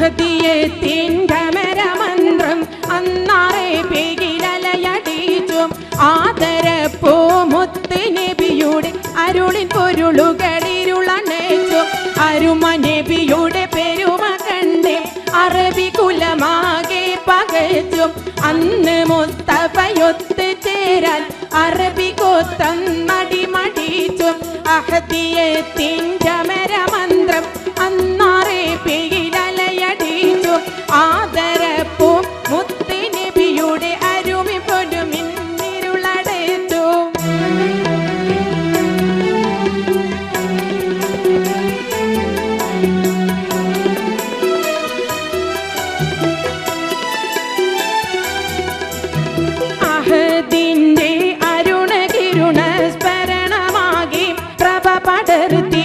അഹദിയത്തിൻ ഘമരമന്ത്രം അന്നാറെ പേകിലലയടിച്ചും ആദരപ്പൂ മുത്ത് നബിയുടെ അരുളിൻ പൊരുളുകളിരുളണേച്ചു അരുമ നബിയുടെ പെരുമ കണ്ടേ അറബി കുലമാകെ പകച്ചും അന്ന് മുസ്തഫയൊത്ത് ചേരാൻ അറബി കോത്തം മടിമടിച്ചും അഹദിയത്തിൻ ഘമരമന്ത്രം അന്നാറെ പേകിലലയടിച്ചും ആദരപ്പൂ മുത്ത് നബിയുടെ അരുമി പൊരുമിന്നിരുളടച്ചു അഹദിന്റെ അരുണകിരുണ സ്മരണമാകി പ്രഭ പടർത്തി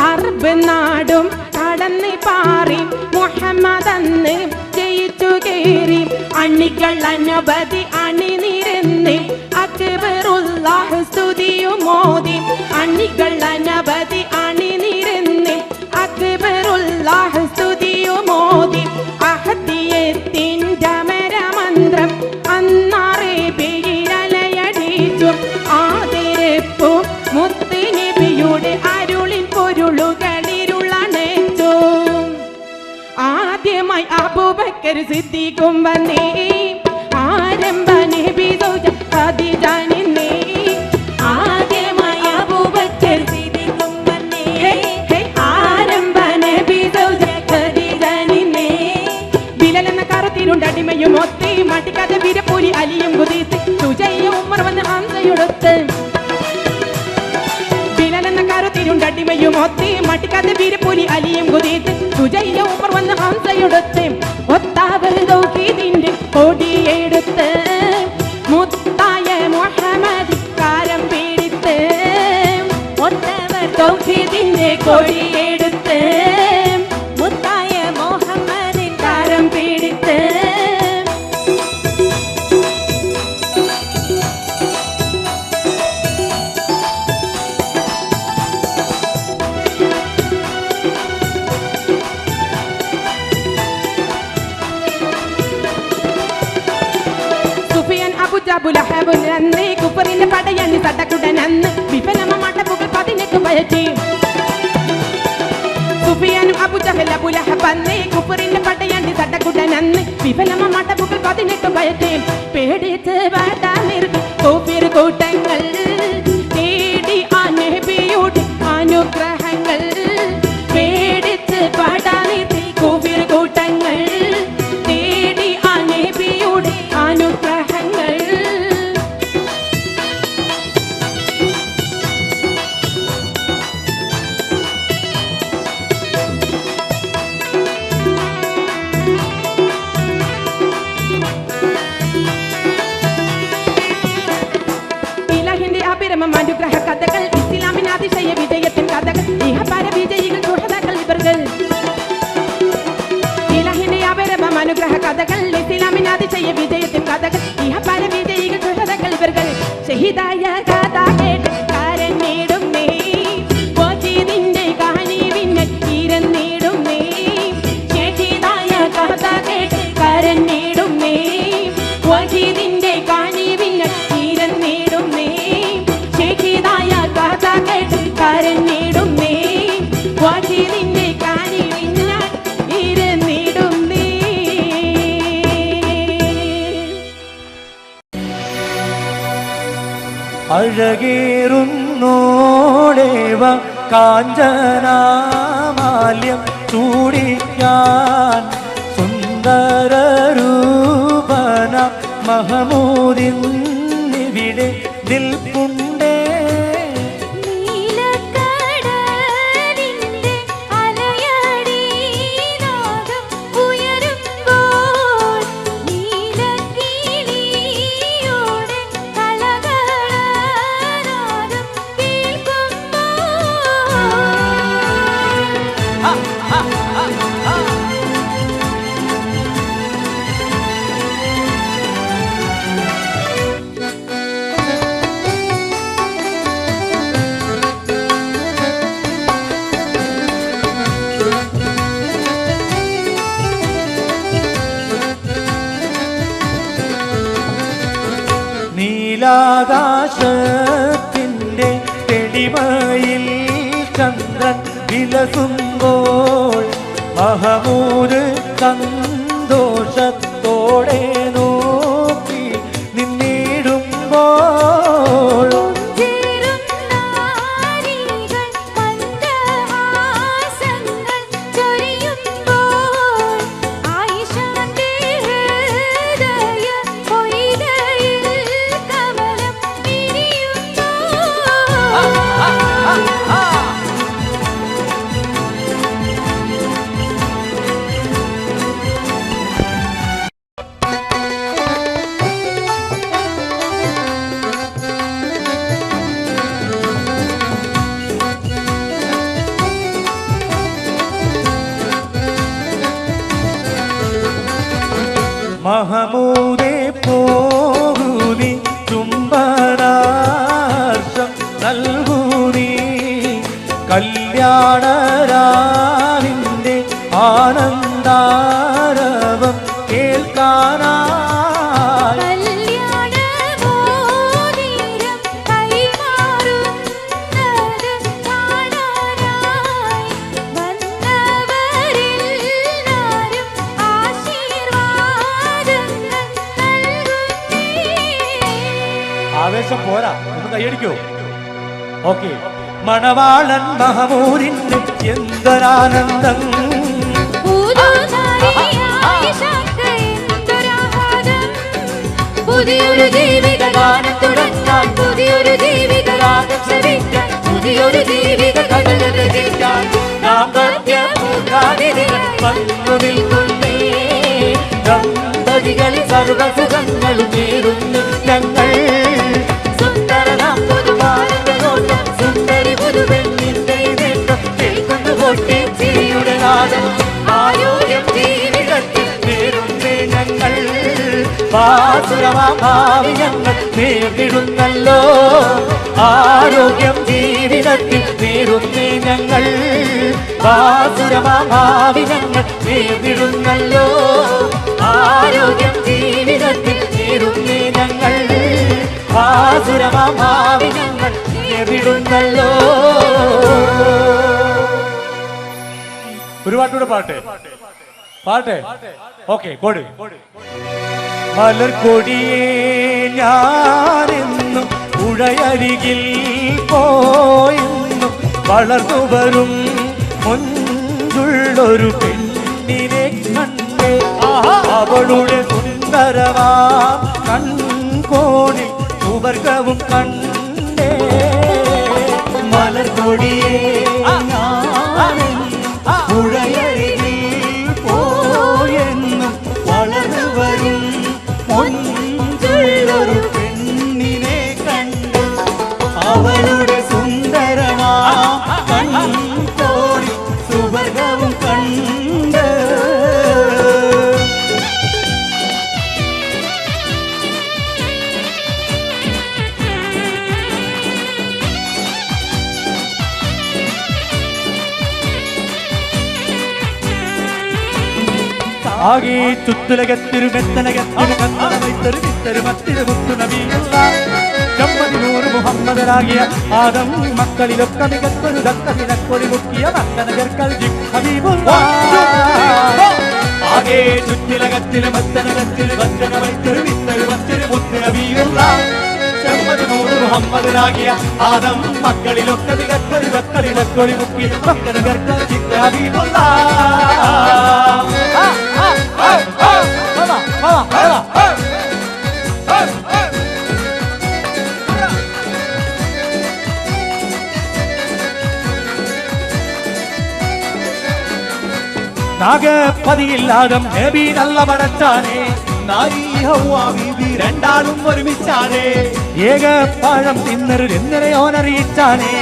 അറബ് നാടും കടന്ന് പാറി മുഹമ്മദ് അന്ന് ജയിച്ചു കയറി അണികൾ അനവധി അണിനിരന്ന് അക്ബറുല്ലാഹ് സ്തുതിയും മോദി അണികൾ അനവധി അണിനിരന്ന് അക്ബറുല്ലാഹ് സ്തുതിയും മോദി അഹദിയത്തിൻ ഘമരമന്ത്രം അന്നാറെ പേരിലലയടിച്ചു ആദരപ്പൂ മുത്ത് നബിയുടെ അരുളിൻ പൊരുളുകളിരുളണച്ചു ആദ്യമായി അബൂബക്കർ സിദ്ദീഖും വന്നേ ആരംഭ നബി സൗജ ഖദീജ നിന്നേ ആദ്യമായി അബൂബക്കർ സിദ്ദീഖും വന്നേ ആരംഭ നബി സൗജ ഖദീജ നിന്നേ ബിലാൽ എന്ന കറുത്തിലുണ്ടടിമയും ഒത്തേ മടിക്കാതെ വീരപ്പൂരി അലിയും കുതിത്ത് സുജയ്യ ഉമർ വന്ന് ഹംസയൊടുത്ത് ബിലാൽ എന്ന കറുത്തിലുണ്ടടിമയും ഒത്തേ മടിക്കാതെ വീരപ്പൂരി അലിയും കുതിത്ത് സുജയ്യ ഉമർ വന്ന് ഹംസയൊടുത്ത് ഒത്താവർ തൗഹീദിന്റെ കൊടിയെടുത്ത് മുത്തായ മുഹമ്മദ് കാരം പിടിത്ത് ഒത്തവർ തൗഹീദിന്റെ കൊടിയെടുത്ത് മുത്തായ മുഹമ്മദ് കാരം പിടിത്ത് അബുലഹബുലന്ന് കുഫറിന്റെ പടയണി സടകുടനന്ന് വിഫലമമാട്ട പുകൾ 18 പയറ്റി സുഫിയാനും അബൂജഹൽ അബുലഹബന്ന് കുഫറിന്റെ പടയണി സടകുടനന്ന് വിഫലമമാട്ട പുകൾ 18 പയറ്റി പേടിച്ച് വാടാ നിർത്തി കുഫിർ കൂട്ടങ്ങൾ തേടി ആ നബിയുടെ അനുഗ്രഹങ്ങൾ പേടിച്ച് വാടാ നിർത്തി കുഫിർ കൂട്ടങ്ങൾ തേടി ആ നബിയുടെ അനുഗ്രഹങ്ങൾ അനുഗ്രഹ കഥകൾ ഇസ്ലാമിന് അതിശയ വിജയത്തിൻ കഥകൾ ഇഹപര വിജയികൾ സുഹൃത്തുക്കൾ ഇവர்கள் ഇലാഹിന്റെ അപരമം അനുഗ്രഹ കഥകൾ ഇസ്ലാമിന് അതിശയ വിജയത്തിൻ കഥകൾ ഇഹപര വിജയികൾ സുഹൃത്തുക്കൾ ഇവர்கள் ഷഹീദായ കഥ കേട്ട് കരഞ്ഞിടും നീ വജീദിന്റെ കഹനീവിനെ ഇരന്നിടും നീ ഷഹീദായ കഥ കേട്ട് കരഞ്ഞിടും നീ വജീദിന്റെ കഹനീവിനെ ഇരന്നിടും നീ ഷഹീദായ കഥ കേട്ട് കരഞ്ഞിടും നീ വജീദിന്റെ കഹനീവിനെ ഇരന്നിടും നീ അഴകേറുന്നോളേവ കാഞ്ചനാമാല്യം ചൂടിക്കാൻ സുന്ദരരൂപന മഹമൂദിന്നിവിടെ നിൽപ്പുണ്ടേ നീലാകാശത്തിൻ്റെ തെളിമയിൽ ചന്ദ്രൻ വിലസുമ്പോൾ മഹമൂദ് സന്തോഷത്തോടെ നോക്കി നിന്നിടുമ്പോൾ മഹമൂദേ പോകൂനി ചുംബനാർഷം നൽകൂനി കല്യാണരാവിൻ്റെ ആനന്ദാരവം കേൾക്കാനായി ആവേശം പോരാ, ഒന്ന് കൈയടിക്കോ? ഓക്കെ. മണവാളൻ മഹമൂദിന് എന്തൊരാനന്ദം, പുതിയൊരു ജീവിത ഗാനം തുടങ്ങാൻ, പുതിയൊരു ജീവിത രാഗം ശ്രവിക്കാൻ, പുതിയൊരു ജീവിത കഥകൾ രചിക്കാൻ ദാമ്പത്യമൂർഖാതിഥികൾ വന്നു നിൽക്കുന്നേ. ദമ്പതികളിൽ സർവസുഖങ്ങളും നേരുന്നു ഞങ്ങൾ. സുന്ദരനാം പുതുമാനോട്ടം, സുന്ദരി പുതുവെണ്ണിന്റെ നേട്ടം കേൾക്കുന്നു പൊട്ടി ചിരിയുടെ നാദം. ആരോഗ്യം ജീവിതത്തിൽ നേരുന്നേ ഞങ്ങൾ. ഭാസുരമാവി ഞങ്ങൾ നേരിടുന്നല്ലോ. ആരോഗ്യം ജീവിതത്തിൽ നേരുന്നേ ഞങ്ങൾ. ഭാസുരമാവി ഞങ്ങൾ നേരിടുന്നല്ലോ. ആരോഗ്യം ജീവിതത്തിൽ നേരുന്നേ ഞങ്ങൾ. ഭാസുരമാവി ഞങ്ങൾ നേരിടുന്നല്ലോ. ഒരു പാട്ടൂടെ പാട്ടെ പാട്ടെ. ഓക്കെ, കോടി. മലർക്കൊടിയേ ഞാനെന്നും പുഴയരികിൽ പോയെന്നും വളർന്നു വരും മുൻപുള്ളൊരു പെണ്ണിനെ കണ്ടേ. അവളുടെ സുന്ദരമാം കൺകോണിൽ സുവർഗവും കണ്ടേ. മലർക്കൊടിയേ പുഴയരികിൽ പോയെന്നും വളർന്നു വരും മുൻപുള്ളൊരു പെണ്ണിനെ കണ്ടു. അവളുടെ സുന്ദരമാം കൺകോണിൽ സുവർഗവും കണ്ട്. ആകെ ചുറ്റുലകത്തിരു മെത്തനകത്തിരു കത്തനമൈത്തരു വിത്തരു മത്തിരു മുത്തു നബിയുള്ള ചമ്മതിനൂറ് മുഹമ്മദരാകിയ ആദം മക്കളിലൊക്കെ മികത്തൊരു ദത്തതിനക്കൊടി മുക്കിയ മക്കനകർക്കൽ ഹബീബുള്ള. ആകെ ചുറ്റിലകത്തിരു മെത്തനകത്തിരു വച്ചനമൈത്തരു വിത്തരു മത്തിരു മുത്തു നബിയുള്ള ചമ്മതിനൂറ് മുഹമ്മദരാകിയ ആദം മക്കളിലൊക്കെ മികത്തൊരു ദത്തതിനക്കൊടി മുക്കിയ മക്കനകർക്കൽ ഹബീബുള്ള. നാഗപതിയില്ലാതെ നബി നല്ല പടച്ചാനേ. നാരി ഹവ്വാ ബീവി രണ്ടാളും ഒരുമിച്ചാനേ. ഏക പഴം തിന്നരു എന്നറിയിച്ചാനേ.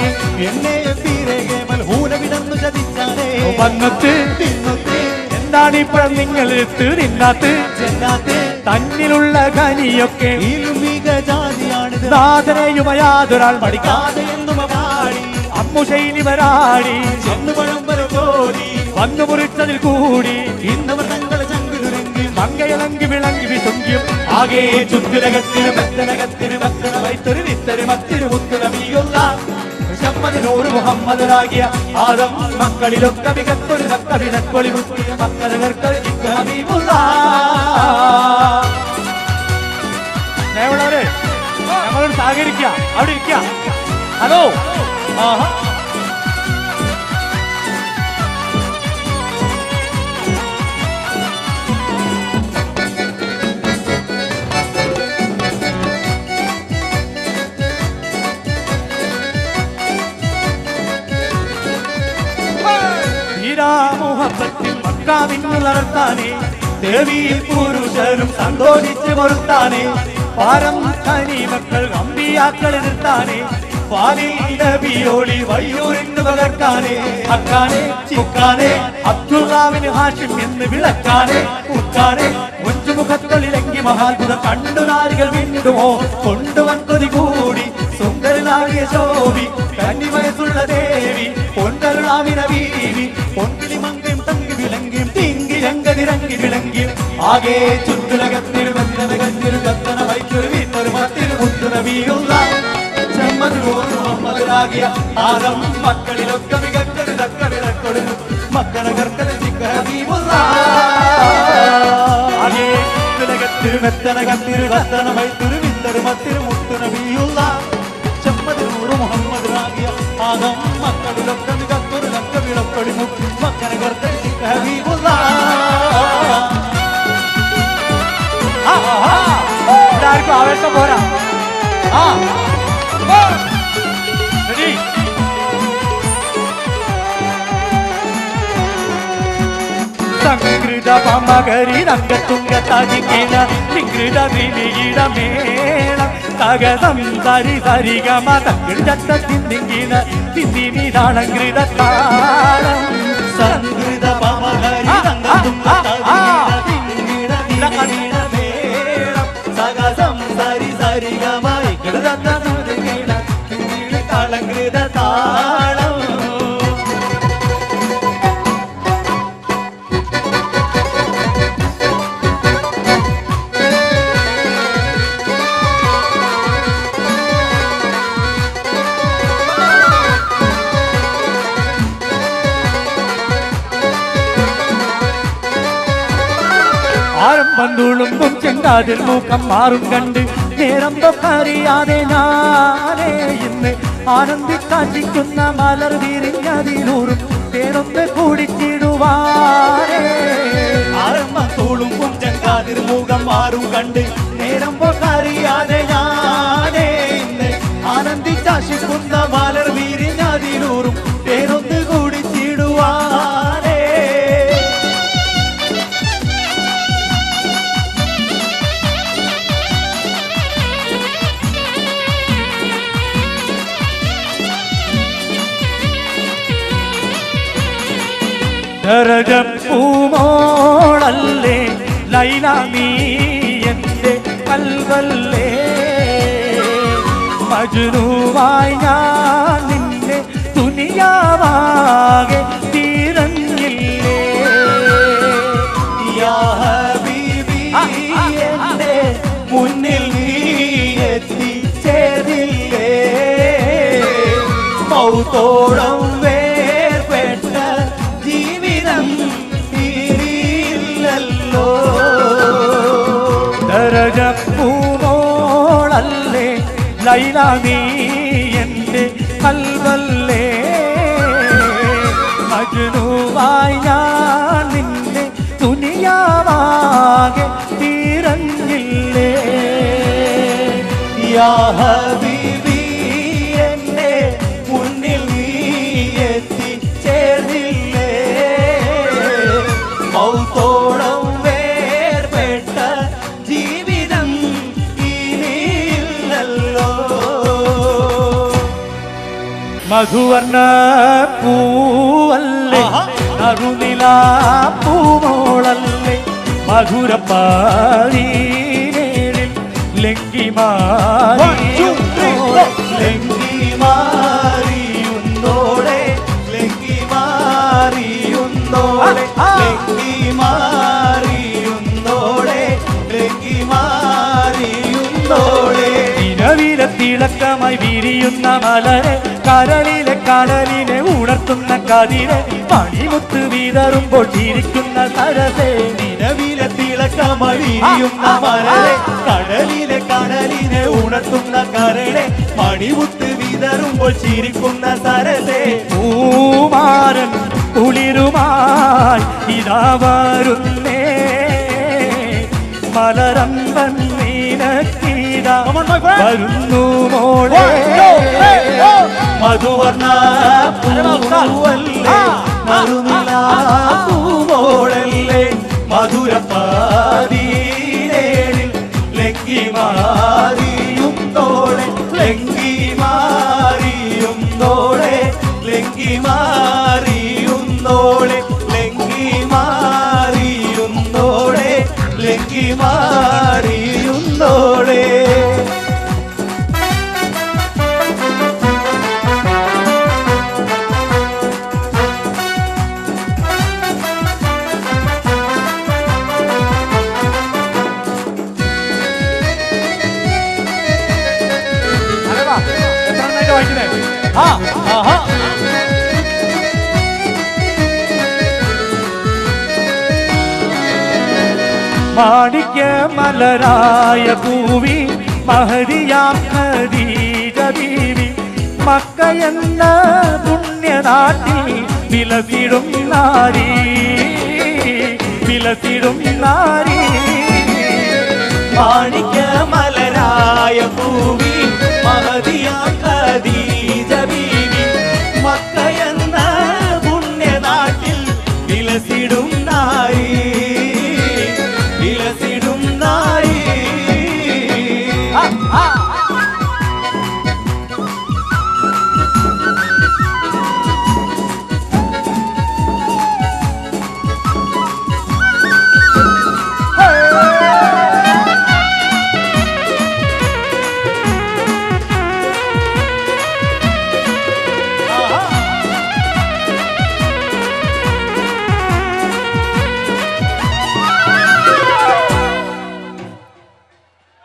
എന്നെ ഹൂനവിടന്നു ചതിച്ചാനേ. വന്നത്ത് തിന്നത്ത് എന്താണിപ്പഴം നിങ്ങൾ തിന്നാത്ത് ചെന്നാത്ത്. തന്നിലുള്ള ഖനിയൊക്കെ ജാതിയാണിത്. സാധനയുമയാതൊരാൾ മടിക്കാതെ എന്നും പാടി അമ്മുശൈലി വരാടി ചെന്നുപഴം വരകോടി വന്നു മുറിച്ചതിൽ കൂടി ഇന്നവർ തങ്ങളെ ചങ്കിലുരങ്ങി മങ്കയിളങ്കി വിളങ്ങി വിശുങ്കിയും ആകെ ചുറ്റുലകത്തിന് മെത്തനകത്തിന് മെത്തന വൈത്തൊരു വിത്തര് മത്തിരു മുത്തുനബിയുള്ള മുഹമ്മദിനോട് മുഹമ്മദനാകിയ ആദം മക്കളിലൊക്കെ മികത്തൊരു നക്കവിനക്കൊളി മുത്തിയ മക്കളകൾക്ക് ഹബീബുള്ള. സ്നേഹമുള്ളവരെ, ഞങ്ങളോട് സഹകരിക്കുക, അവിടെ ഇരിക്കുക. ഹലോ, ആഹാ, മുഹബത്തിൽ മക്കാവിനുളർത്താനേ ദേവി പുരുഷനും സന്തോഷിച്ച് പൊറുത്താനേ പാരം കനി മക്കൾ അമ്പിയാക്കൾ എതിർത്താനേ വാലിൽ നബിയോളി വയ്യൂരിന് പകർക്കാനേ അക്കാനെ ചിക്കാനെ അബ്ദുള്ളാവിന് ഹാഷിം എന്ന് വിളക്കാനെ ഉക്കാനെ മുഞ്ചുമുഖത്തൊളിലെങ്കി മഹാത്ഭുത കണ്ടു നാരികൾ വീണ്ടുമോ കൊണ്ടുവൻ കൊതി കൂടി സുന്ദരനാകിയ ശോഭി കന്നി വയസ്സുള്ള ദേവി പൊൻകരുണാവിന വീവി പൊൻകിളി മങ്കം തങ്കി വിളങ്ങിയും തിങ്കി രംഗതിരങ്കി വിളങ്ങിയും ആകെ ചുറ്റുലകത്തിരു ബന്ധനകത്തിരു കത്തന വൈക്കൊരു വീട്ടൊരു മത്തിരു മുത്തുനബിയുള്ള മുഹമ്മദനാകിയ ആദം മക്കളിലൊക്കെ മികച്ചൊരു തക്ക വിളക്കൊടുന്നു മക്കളകർക്കത് ഹബീബുള്ള. ആകെ ചുറ്റുലകത്തിരു മെത്തനകത്തിരു കത്തന വൈത്തൊരു വീട്ടൊരു മത്തിരു മുത്തുനബിയുള്ള മുഹമ്മദനാകിയ ആദം മക്കളിലൊക്കെ മികത്തൊരു തക്ക വിളക്കൊടുന്നു മക്കളകർക്കത് ഹബീബുള്ള. എല്ലാവർക്കും ആവേശം പോരാ. സംകൃത പമകരി രംഗത്തുങ്ക തടിക്കിട നികൃത വിളിയിട മേളം തകതം സരി സരിഗമ തകൃത തിന്നിങ്കിട തിന്നിനിതാളങ്കൃത താളം സംകൃത പമകരി രംഗത്തുങ്ക തടിക്കിട നികൃത മേളം തകതം സരി സരിഗമ ഇകൃത തിന്നിങ്കിട തിന്നിനിതാളങ്കൃത താളം. പന്തുളുമ്പും ചെങ്കാതിൽ മൂക്കം മാറും കണ്ട് നേരം തൊക്കറിയാതെ ഞാനേ ഇന്ന് ആനന്ദിക്കാശിക്കുന്ന മലർ വിരിഞ്ഞതിലൂറും തേനൊന്ന് കൂടിച്ചിടുവാനേ. ആരംഭത്തുളുമ്പും ചെങ്കാതിൽ മൂക്കം മാറും കണ്ട് നേരം തൊക്കറിയാതെ ഞാനേ ഇന്ന് ആനന്ദിക്കാശിക്കുന്ന മലർ വിരിഞ്ഞതിലൂറും തേനൊന്ന് കൂടിച്ചിടുവാനേ. പൂമോളല്ലേ ലൈല നീ എന്റെ കൽവല്ലേ മജ്നൂവായി ഞാൻ നിന്നെ ദുനിയാവാകെ തിരഞ്ഞില്ലേ. യാ ഹബീബി എന്റെ മുന്നിൽ നീ എത്തിച്ചേരില്ലേ. മൗത്തോളം വേർപെട്ട ജീവിതം തീരില്ലല്ലോ. ദരജപ്പൂമോളല്ലേ ലൈല നീ എന്റെ കൽവല്ലേ മജ്നൂവായി ഞാൻ നിന്നെ ദുനിയാവാകെ തിരഞ്ഞില്ലേ. യാ ഹബീബി എന്റെ മുന്നിൽ നീ എത്തിച്ചേർന്നില്ലേ. മൗത്തോളം വേർപെട്ട ജീവിതം ഇനിയില്ലല്ലോ. മധുവർണ്ണ പൂവല്ലേ നറുനില പൂമോളല്ലേ മധുരപ്പാടിനേരിൽ ലങ്കിമാരിയുന്നോടെ ലങ്കിമാരിയുന്നോടെ ലങ്കിമാരിയുന്നോടെ ലങ്കിമാരിയുന്നോടെ ലങ്കിമാ മലരെ കരളിലെ കടലിനെ ഉണർത്തുന്ന കതിരെ മണിമുത്ത് വിതറുമ്പോൾ ചിരിക്കുന്ന സരസേ നിലവിലെ തിളക്കമഴിയുന്ന മലരെ കടലിലെ കടലിനെ ഉണർത്തുന്ന കരളെ മണിമുത്ത് വിതറുമ്പോൾ ചിരിക്കുന്ന സരസേ പൂമാരൻ കുളിരുമായി ഇതാ വരുന്നേ മലരമ്പൻ നീനക്കീതാ വരുന്നു മോളെ മധുവർണ്ണ പൂവല്ലേ മറുനിലാ പൂവോളല്ലേ മധുരപ്പാതീരേരിൽ ലങ്കി മാറിയും തോളെ ലങ്കി മാറിയും തോളെ ലങ്കി മാറിയും തോളെ ലങ്കി മാറിയും തോളെ ലങ്കി മാറിയും തോളെ മാണിക്യ മലരായ പൂവി മഹരിയാം ഖദീജ ബീവി മക്കയെന്ന പുണ്യനാട്ടിൽ വിലസിടും നാരി വിലസിടും നാരി മാണിക്യ മലരായ പൂവി മഹരിയാം ഖദീജ ബീവി മക്കയെന്ന പുണ്യനാട്ടിൽ വിലസിടും നാരി വിലസിടും നാരി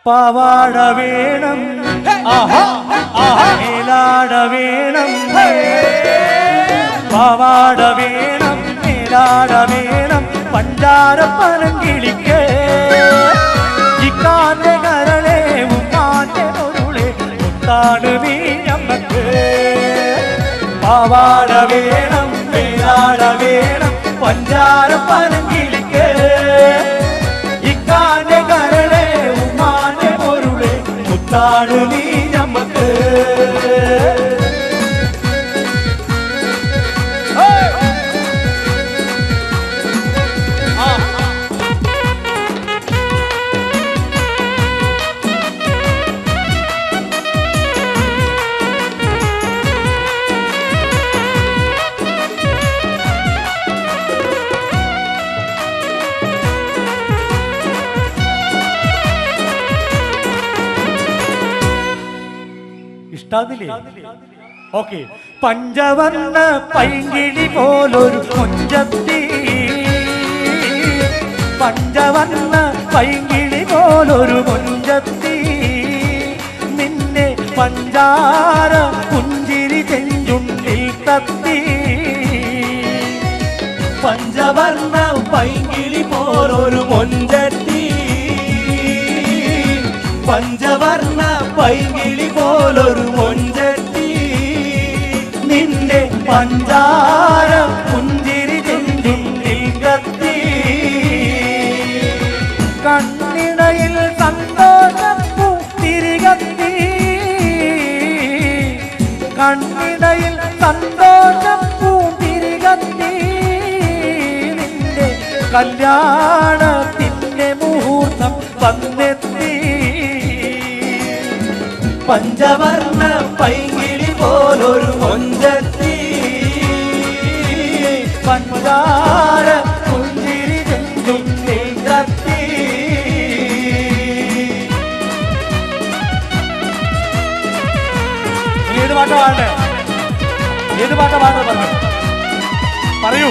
പാവാട വേണം മേലാട വേണം പാവാട വേണം മേലാട വേണം പഞ്ചാര പനങ്കിളിക്ക് ചിക്കാന്റെ കരളെ ഉമ്മാന്റെ പൊരുളെ മുത്താണ് നീ ഞമ്മക്ക് പാവാട വേണം മേലാട വേണം പഞ്ചാര പനങ്കിളിക്ക് ഇക്കാന്റെ കരളെ ഉമ്മാന്റെ പൊരുളെ മുത്താണ് നീ ഞമ്മക്ക് ഓക്കെ പഞ്ചവർണ്ണ പൈങ്കിളി പോലൊരു കൊഞ്ചത്തി പഞ്ചവർണ്ണ പൈങ്കിളി പോലൊരു കൊഞ്ചത്തി നിന്നെ പഞ്ചാര പുഞ്ചിരി ചെഞ്ചുണ്ടിൽ തത്തി പഞ്ചവർണ്ണ പൈങ്കിളി പോലൊരു കൊഞ്ചത്തി പഞ്ചവർണ്ണ പൈങ്കിളി പോലൊരു കൊഞ്ചത്തി നിന്റെ പഞ്ചാര പുഞ്ചിരി ചെഞ്ചുണ്ടിൽ കത്തി കണ്ണിടയിൽ സന്തോഷപ്പൂ തിരികത്തി കണ്ണിടയിൽ സന്തോഷപ്പൂ തിരികത്തി നിന്റെ കല്യാണത്തിന്റെ മുഹൂർത്തം വന്നെത്തി പഞ്ചവർണ്ണ പൈങ്കിളി പോലൊരു കൊഞ്ചത്തി പഞ്ചാര പുഞ്ചിരി ചെഞ്ചുണ്ടിൽ കത്തി ഏത് പാട്ടാ പാടേ ഏത് പാട്ടാ പാടുന്നത് പറയൂ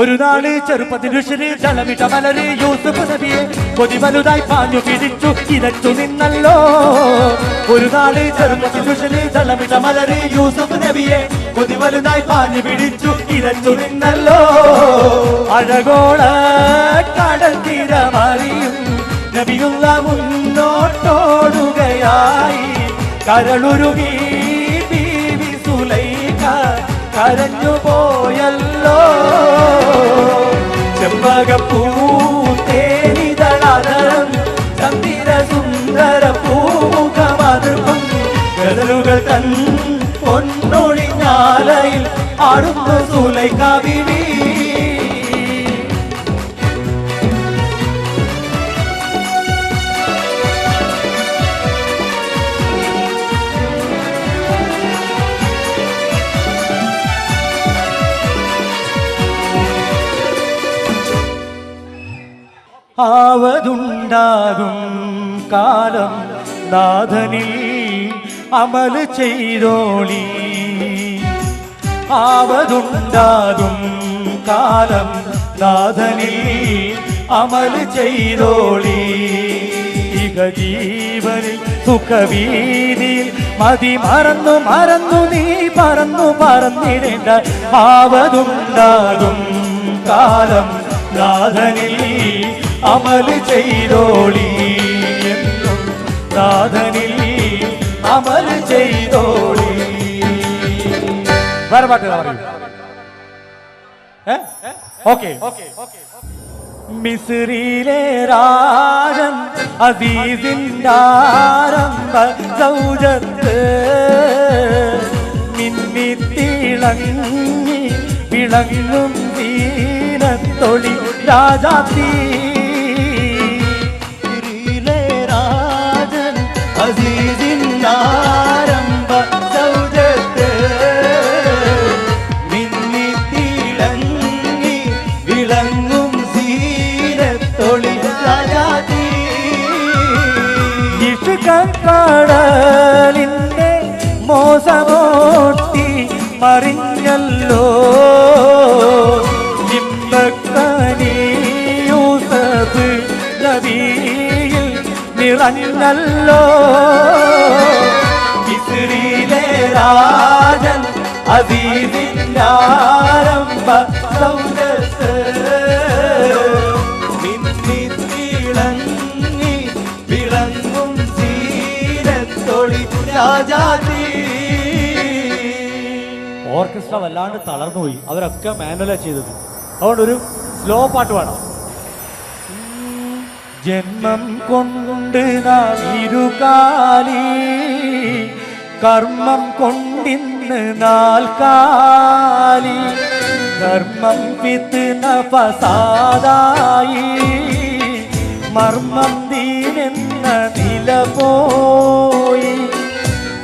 ഒരു നാള് ചെറുപ്പത്തിൽ ഋഷി ജലമിട്ട മലര് യൂസുഫ് നബിയെ കൊതി വലുതായി പാഞ്ഞു പിടിച്ചു ഇരച്ചു നിന്നല്ലോ. ഒരു നാള് ചെറുപ്പത്തിൽ ഋഷി ജലമിട്ട മലര് യൂസുഫ് നബിയെ കൊതി വലുതായി പാഞ്ഞു പിടിച്ചു ഇരച്ചു നിന്നല്ലോ. അഴകോള കടൽ തീരമറിയും നബിയുള്ള മുന്നോട്ടോടുകയായി. കരളുരുകി ബീവി സുലൈഖ കരഞ്ഞു പോയല്ലോ. ചെമ്പകപ്പൂ തേനിതളാതരം ചന്ദിര സുന്ദര പൂമുഖമതും ഗദലുകൾ തൻ പൊന്നൊഴിഞ്ഞാലയിൽ ആടുന്നു സുലൈഖ ബീവി. ആവതുണ്ടാകും കാലം നാഥനിൽ അമൽ ചെയ്തോളി. ആവതുണ്ടാകും കാലം നാഥനിൽ അമൽ ചെയ്തോളി. ഇക ജീവനിൽ സുഖവീതിയിൽ മതി മറന്നു മറന്നു നീ പറന്നു പറന്നിടേണ്ട. ആവതുണ്ടാകും കാലം നാഥനിൽ അമൽ ചെയ്തോളി എന്നും നാഥനിൽ അമൽ ചെയ്തോളി. വേറെ പാട്ട് ഓക്കെ. മിസ്രിയിലെ രാജൻ അസീസിന്റെ ആരംഭ സൗജത്ത് മിന്നിത്തിളങ്ങി വിളങ്ങും ദീനത്തൊളി രാജാത്തി. രാജൻ അസീസിന്റെ ആരംഭ സൗജത്ത് മിന്നിത്തിളങ്ങി വിളങ്ങും ദീനത്തൊളി രാജാത്തി. ഇഷ്കക്കടലിന്റെ മോസമോട്ടി മറിഞ്ഞല്ലോ. യൂസഫ് നബിയിൽ നിറഞ്ഞല്ലോ. മിസ്രിയിലെ രാജൻ അസീസിന്റെ ആരംഭ സൗജത്ത് മിന്നിത്തിളങ്ങി വിളങ്ങും സീരത്തൊളി രാജാതി. ഓർക്കസ്ട്ര വല്ലാണ്ട് തളർന്നുപോയി. അവരൊക്കെ മാനുവലാ ചെയ്തത്. അതുകൊണ്ടൊരു സ്ലോ പാട്ട് വേണം. ജന്മം കൊണ്ട് നാം ഇരുകാലി കർമ്മം കൊണ്ടിന്ന് നാൽക്കാലി. ധർമ്മം വിത്ത് ഫസാദായി മർമ്മം ദീനെന്ന നില പോയി.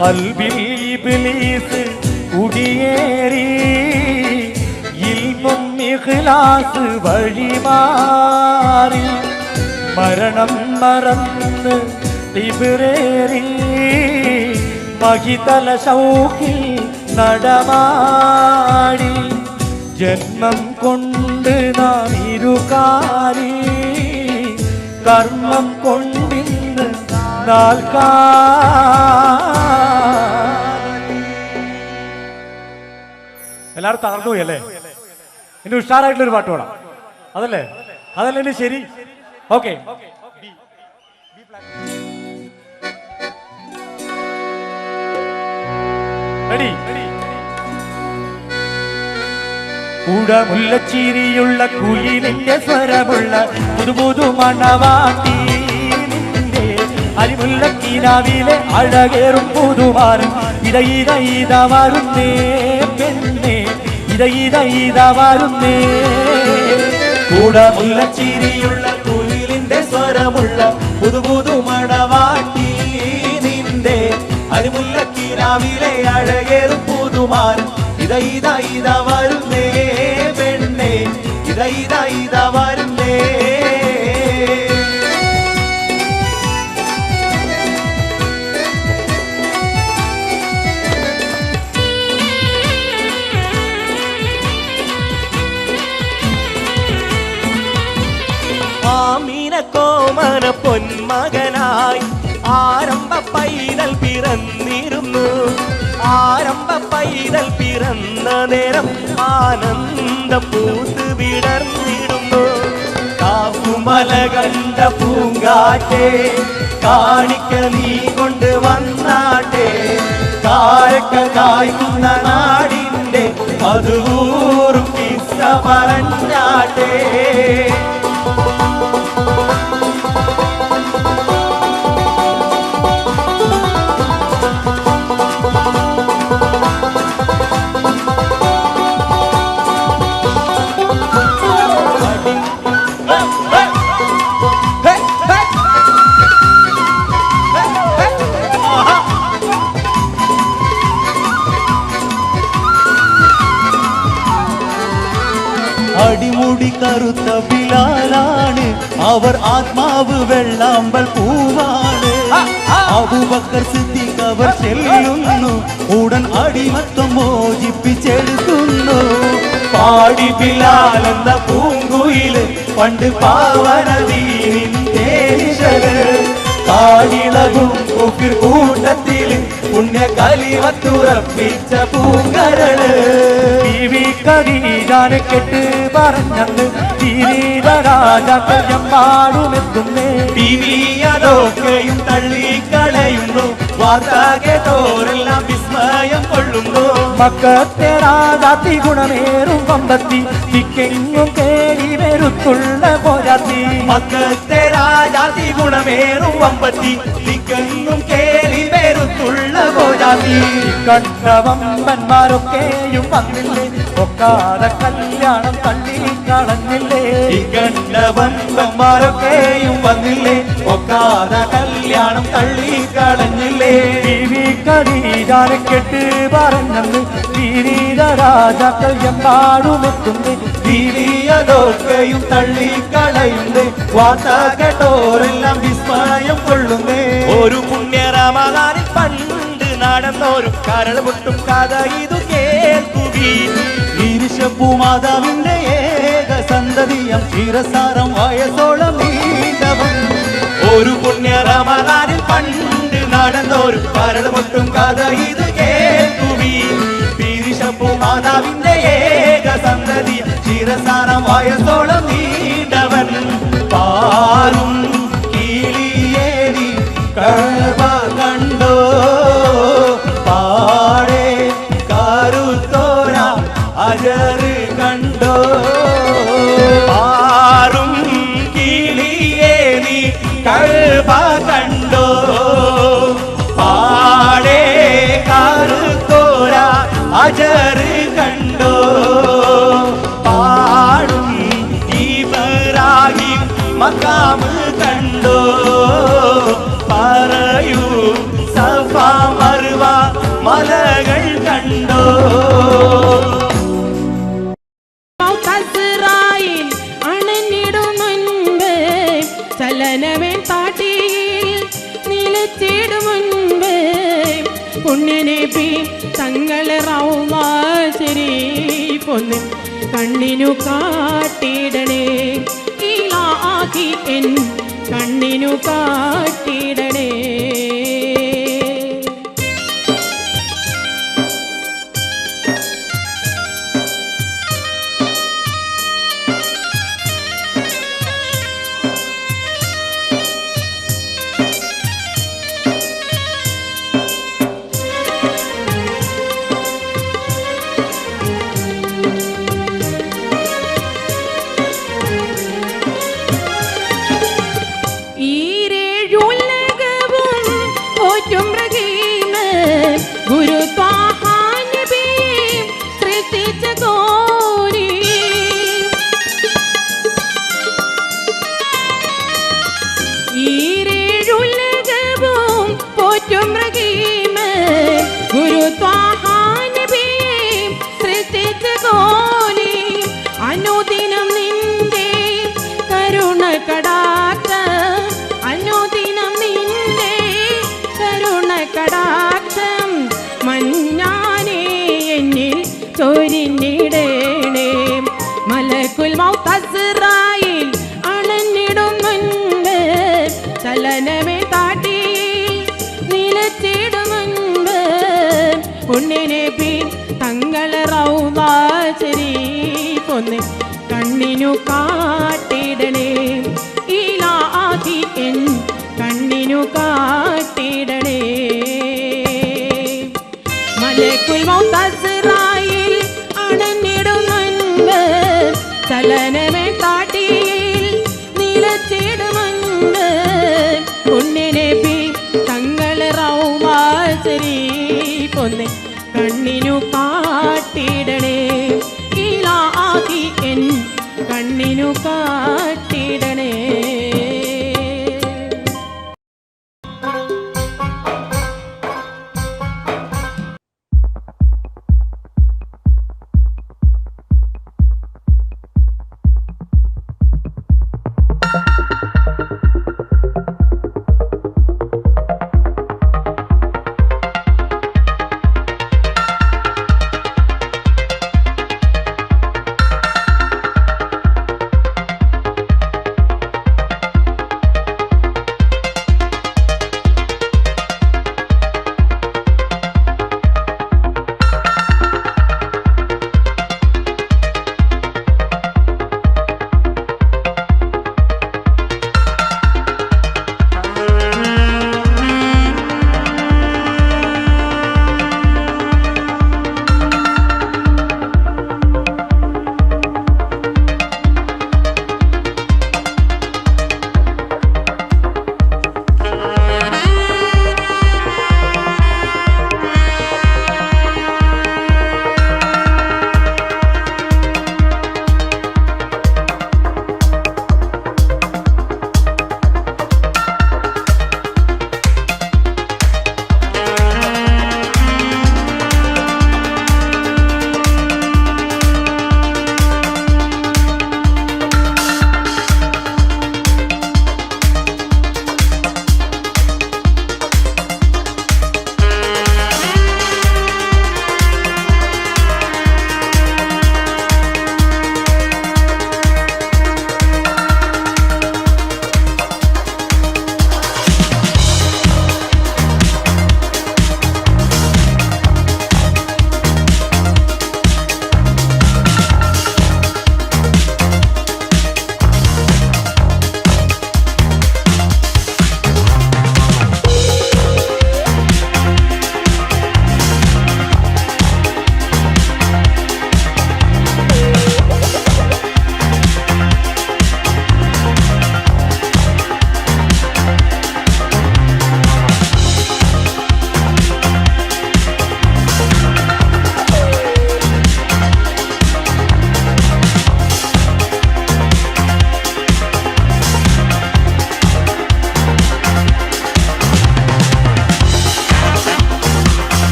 ഖൽബിൽ ഇബ്ലീസ് കുടിയേറി ഇൽമും ഇഖ്ലാസ് വഴിമാറി. മരണം മറന്ന് തിബിറേറി മഹിതല ശൗഖിൽ നടമാടി. ജന്മം കൊണ്ട് നാം ഇരുകാലി കർമ്മം കൊണ്ടിന്ന് നാൽക്കാലി. എല്ലാവരും തകർന്നു പോയി അല്ലേ? ഇനി ഉഷാറായിട്ടുള്ളൊരു പാട്ട് വേണം. അതല്ലേ അതല്ലേ ശരി. ഓക്കെ. റെഡി. കുടമുല്ലച്ചിരിയുള്ള കുയിലിന്റെ സ്വരമുള്ള പുതുപുതു മണവാട്ടി നിന്റെ അരിമുല്ലക്കീനാവിലെ അഴകേറും പുതുമാറും ഇതയിത വരുന്നേ പെണ്ണേ ഇതയിത വരുന്നേ. കുടമുല്ലച്ചിരിയുള്ള കുയിലിന്റെ സ്വരമുള്ള പുതുപുതു മണവാട്ടി നിന്റെ അരിമുല്ലക്കീനാവിലെ അഴകേറും പുതുമാറും ഇതയിത വരുന്നേ പെണ്ണേ ഇതയിത വരുന്നേ. കോമന പൊന്മകനായി ആരംഭ പൈതൽ പിറന്നിരുന്നു. ആരംഭ പൈതൽ പിറന്ന നേരം ആനന്ദം പൂത്ത് വിടർന്നിടുന്നു. കാപ്പുമല കണ്ട പൂങ്കാറ്റേ കാണിക്ക നീ കൊണ്ട് വന്നാട്ടെ. കാരക്ക കായ്ക്കുന്ന നാടിൻ്റെ മധുവൂറും കിസ്സ പറഞ്ഞാട്ടെ. അടിമുടി കറുത്ത ബിലാലാണ് അവർ ആത്മാവ് വെള്ളാമ്പൽ പൂവാണ്. അബൂബക്കർ സിദ്ദീഖ് അവർ ചെല്ലുന്നു ഉടൻ അടിമത്വം മോചിപ്പിച്ചെടുക്കുന്നു. പാടി ബിലാൽ എന്ന പൂങ്കുയില് പണ്ട് പാവനദീനിന്റെ കാടിളകും കൂട്ടത്തില് പുണ്യ കലിമത്തുറപ്പിച്ച പൂങ്കരള്. ഖദീജാനെ കെട്ട് പറഞ്ഞന്ന് തിരീര രാജാക്കൾ എമ്പാടുമെത്തുന്നേ. അതൊക്കെയും തള്ളിക്കളയുന്നു. വാർത്ത കേട്ടോരെല്ലാം വിസ്മയം കൊള്ളുന്നു. മക്കത്തെ രാജാത്തി ഗുണമേറും വമ്പത്തി തിക്കെങ്ങും കേടി വരുത്തുള്ള പോരാത്തി. മക്കത്തെ രാജാത്തി ഗുണമേറും വമ്പത്തി തിക്കെങ്ങും കേടി വരുത്തുള്ള പോരാത്തി. കണ്ട വമ്പന്മാരൊക്കെയും വന്നില്ലേ ഒക്കാതെ കല്യാണം തള്ളിക്കളഞ്ഞില്ലേ. കണ്ട വമ്പന്മാരൊക്കെയും വന്നില്ലേ ഒക്കാതെ കല്യാണം തള്ളിക്കളഞ്ഞില്ലേ. ഖദീജാനെ കെട്ട് പറഞ്ഞന്ന് തിരീര രാജാക്കൾ എമ്പാടുമെത്തുന്നേ. അതൊക്കെയും തള്ളിക്കളയുന്നേ. വാർത്ത കേട്ടോരെല്ലാം വിസ്മയം കൊള്ളുന്നേ. ഒരു പുണ്യ റമദാനിൽ പണ്ട് നടന്നൊരു കരൾ പൊട്ടും കഥ ഇതു കേൾക്കുകയും മാതാവിന്റെ ഏക സന്തതിയം ചിരസാരം വയസ്സോളം നീണ്ടവൻ. ഒരു പുണ്യ റമദാനിൽ പണ്ട് നടന്നൊരു കരൾ പൊട്ടും കഥ ഇത് കേൾക്കുകയും മാതാവിന്റെ ഏക സന്തതി ചിരസാരം വയസ്സോളം നീണ്ടവൻ. പാറും കിളിയേരി കഅബ കണ്ടോ പാടെ കരുത്തോര അജറ് കണ്ടോ. പാറും കിളിയേരി കഅബ കണ്ടോ പാടെ കരുത്തോര അജറ് കണ്ടോ. പാടും ഇബ്രാഹിം മഖാമ് കണ്ടോ. പറയൂ സഫ മർവ മലകൾ കണ്ടോ. ഇസ്രായേൽ അണഞ്ഞിടും മുൻപ് ചലനവേ പാട്ടിയിൽ നിലച്ചിടും മുൻപ് പുണ്യനബി തങ്ങളെ റൗള ശരീഫൊന്ന് കണ്ണിനു കാട്ടിടണേ. ഇലാഹി എൻ കണ്ണിനു കാട്ടിടണേ. അനുദിനം നിന്റെ കരുണ കടാക്ക അനുദിനം നിന്റെ കരുണ കടാക്ഷം മഞ്ഞാനേ എന്നിൽ ചൊരിഞ്ഞിടണേ. മലക്കുൽ മൗത്ത് അസ്റായിൽ അണഞ്ഞിടും മുൻപ് കണ്ണിനു കാട്ടിടണേ ഇലാഹി എൻ കണ്ണിനു കാട്ടിടണേ മലക്കുൽ മൗത്ത് അസ്റായിൽ അണഞ്ഞിടുന്നുണ്ട് ചലനമേ കാട്ടിയിൽ നിലച്ചിടുമുണ്ട് പുണ്യനബി തങ്ങൾ റൗമാ ശരീഫൊന്ന് കണ്ണിനു കാട്ടിടണേ ഇലാഹി എൻ കണ്ണിനു കാട്ടിടണേ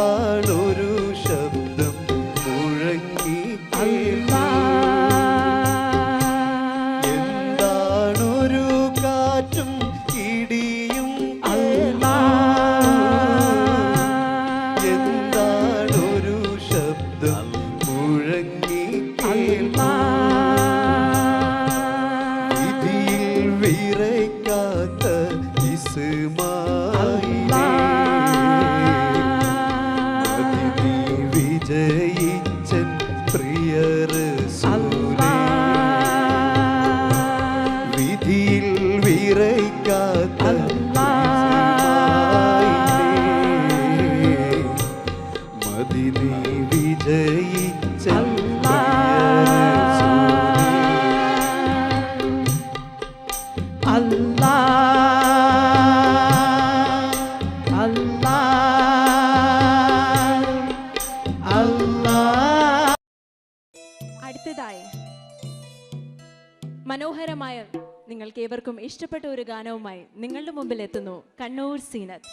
എന്താണൊരു ശബ്ദം മുഴങ്ങി എന്താണൊരു കാറ്റും ഇടിയും എന്താണൊരു ശബ്ദം മുഴങ്ങി വിധിയിൽ വിറയ്ക്കാത്ത വിജയിച്ചൻ പ്രിയരസൂലേ വിധിയിൽ വിറയ്ക്കാത്ത മദിനി വിജയിച്ചൻ അടുത്തതായി മനോഹരമായ നിങ്ങൾക്ക് ഏവർക്കും ഇഷ്ടപ്പെട്ട ഒരു ഗാനവുമായി നിങ്ങളുടെ മുമ്പിൽ എത്തുന്നു കണ്ണൂർ സീനത്ത്.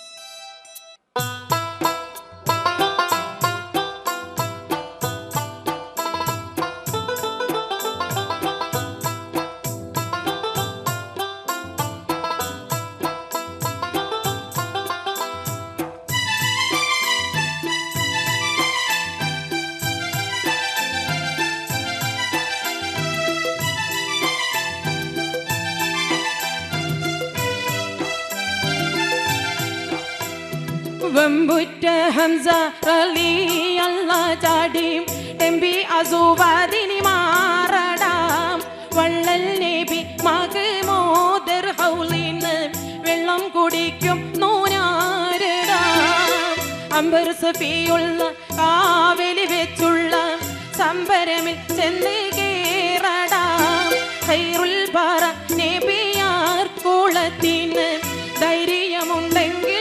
വെമ്പുറ്റ ഹംസ അലി അല്ലാ ചാടിയും ടെമ്പി അസുവാദിനി മാറടാം വള്ളൽ നബി മകമോദർ ഹൗലിന്ന് വെള്ളം കുടിക്കും നൂനാരടാം അമ്പർ സഫിയുള്ള കാവലി വെച്ചുള്ള സംബരമിൽ ചെന്ന് കേറടാം ഖൈറുൽ ബറ നബിയാർ കുളത്തിന് ധൈര്യമുണ്ടെങ്കിൽ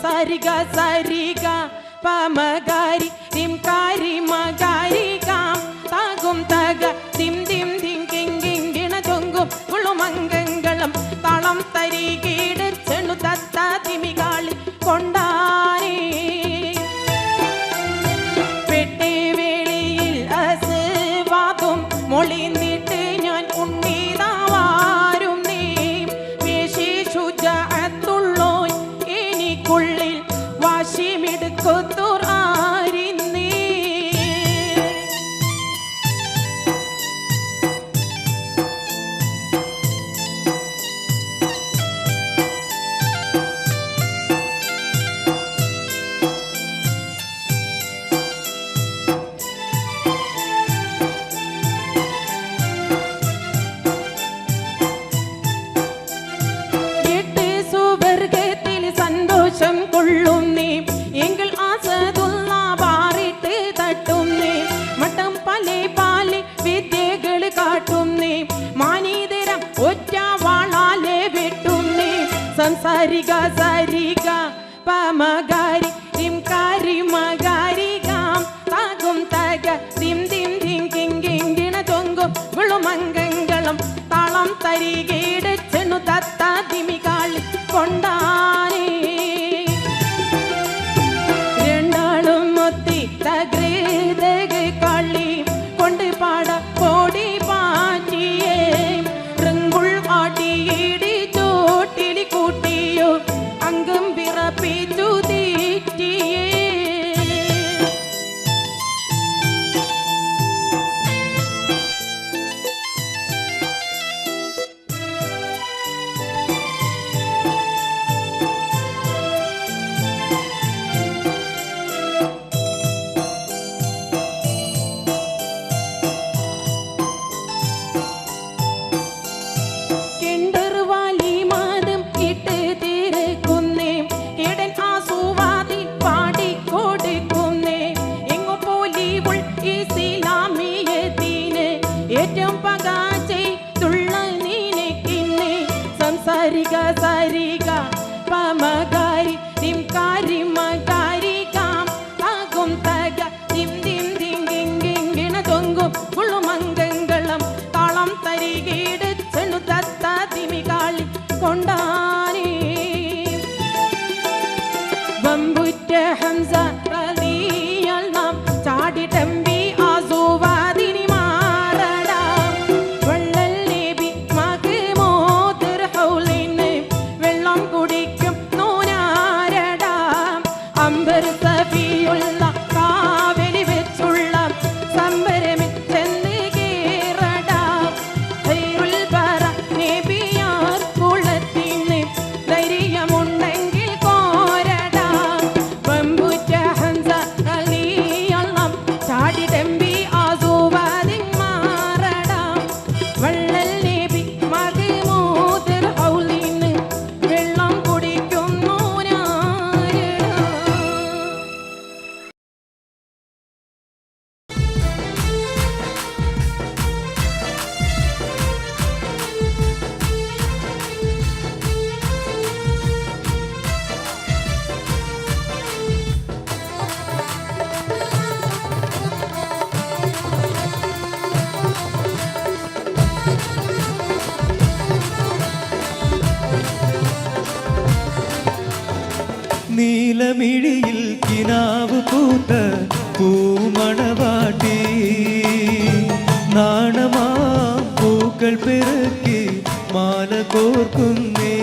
സാരിക സാരിക പമകാരി തിംകാരി മകാരി കാം താകും തക തിം തിം തിം കിങ്കിങ്കിണ ചൊങ്കും കുളുമംഗങ്ങളും തളം തരികീട് ചെണു തത്ത തിമികാളി കൊണ്ടാരേ പെട്ടേ വേളിയിൽ അസുവാദും മൊളിന്നിട്ട് ഞാൻ ഉണ്ണീതാവാരും നീ വേശി ശുചത്തുള്ളോ എനിക്കുള്ളിൽ വാശിമിടുക്കൊത്തൂർ ആരിന്നേ സന്തോഷം കൊള്ളുന്നേ എങ്കിൽ ആസതുള്ള പാറിട്ട് തട്ടുന്നേ മട്ടം പലേ പാലി വിദ്യകൾ കാട്ടുന്നേ മാനീതരം ഒറ്റ വാളാലെ വെട്ടുന്നേ സംസാരിക സാരിക പമകാരി തിംകാരി മകാരി കാം താകും തക തിം തിം തിം കിങ്കിങ്കിണ ചൊങ്കും വിളുമംഗങ്ങളും താളം തരികീട് ചെണു തത്ത തിമികാളി കൊണ്ടാനേ രണ്ടാളും ഒത്തി തകൃതക കളി കൊണ്ട് പാട കോടി പാറ്റിയേ റങ്കുൾ ആട്ടിയിടി ചോട്ടിലി കൂട്ടിയോ അംഗം വിറപ്പിച്ചു തീറ്റിയേ വമ്പുറ്റ ഹംസ റളിയല്ലാഹ് ചാടിടമ്പി ആസുവാദിനി മാറടാം വള്ളൽ നബി മഹ്മൂദ് ഹൗലിന് വെള്ളം കുടിക്കും നൂനാരടാം അംബർ സഫിയുള്ള കാവലി വെച്ചുള്ള സംബരമിൽ ചെന്ന് കേറടാം ഖൈറുൽ ബറ നബിയാർ കുളത്തിന് ധൈര്യമുണ്ടെങ്കിൽ കോരടാം വമ്പുറ്റ ഹംസ റളിയല്ലാഹ് ചാടിടമ്പി ആസുവാദിൻ മാറടാം വള്ളൽ നബി മഹ്മൂദ് ഹൗലിന് വെള്ളം കുടിക്കും നൂനാരടാം. നീലമിഴിയിൽ കിനാവ് പൂത്ത പൂമണവാട്ടി നാണമാ പൂക്കൾ പെറുക്കി മാല കോർക്കുന്നേ